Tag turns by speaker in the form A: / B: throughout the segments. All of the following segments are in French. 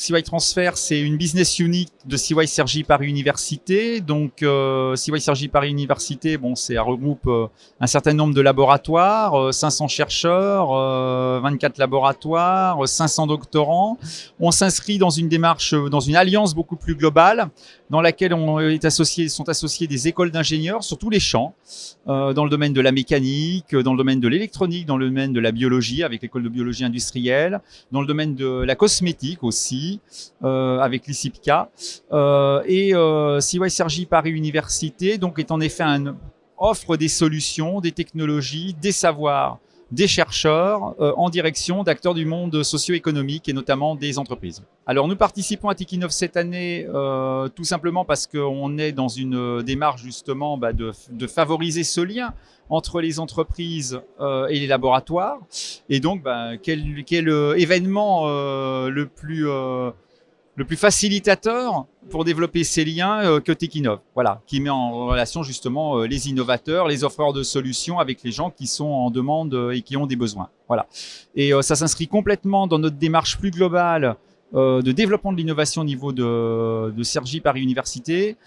A: CY Transfer, c'est une business unit de CY Cergy Paris Université. Donc, CY Cergy Paris Université, bon, ça regroupe un certain nombre de laboratoires, 500 chercheurs, 24 laboratoires, 500 doctorants. On s'inscrit dans une démarche, dans une alliance beaucoup plus globale, dans laquelle sont associés des écoles d'ingénieurs sur tous les champs, dans le domaine de la mécanique, dans le domaine de l'électronique, dans le domaine de la biologie, avec l'école de biologie industrielle, dans le domaine de la cosmétique aussi, avec l'ICIPCA. CY Cergy Paris Université donc, est en effet offre des solutions, des technologies, des savoirs, des chercheurs en direction d'acteurs du monde socio-économique et notamment des entreprises. Alors nous participons à Techinnov cette année tout simplement parce qu'on est dans une démarche justement de favoriser ce lien entre les entreprises et les laboratoires. Et donc quel événement le plus facilitateur pour développer ces liens que Techinnov, voilà, qui met en relation justement les innovateurs, les offreurs de solutions avec les gens qui sont en demande et qui ont des besoins. Voilà. Et ça s'inscrit complètement dans notre démarche plus globale de développement de l'innovation au niveau de Cergy Paris Université,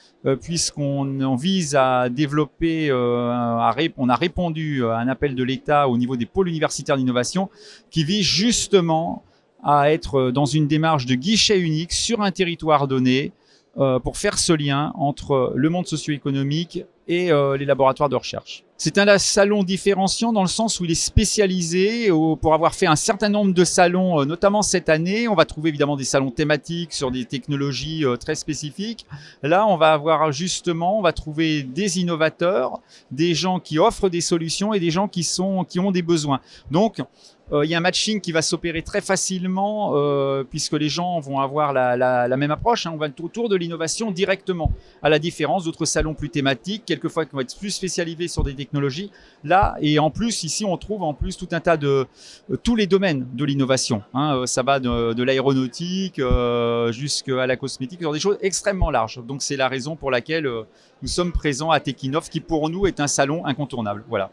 A: puisqu'on vise à développer, on a répondu à un appel de l'État au niveau des pôles universitaires d'innovation qui vise justement à être dans une démarche de guichet unique sur un territoire donné pour faire ce lien entre le monde socio-économique et les laboratoires de recherche. C'est un salon différenciant dans le sens où il est spécialisé. Pour avoir fait un certain nombre de salons, notamment cette année, on va trouver évidemment des salons thématiques sur des technologies très spécifiques. Là, on va trouver des innovateurs, des gens qui offrent des solutions et des gens qui ont des besoins. Donc, il y a un matching qui va s'opérer très facilement puisque les gens vont avoir la même approche. On va être autour de l'innovation directement, à la différence d'autres salons plus thématiques, quelquefois qui vont être plus spécialisés sur des technologies. Là, et en plus, ici, on trouve en plus tout un tas de tous les domaines de l'innovation. Ça va de l'aéronautique jusqu'à la cosmétique, sur des choses extrêmement larges. Donc, c'est la raison pour laquelle nous sommes présents à Techinnov, qui pour nous est un salon incontournable. Voilà.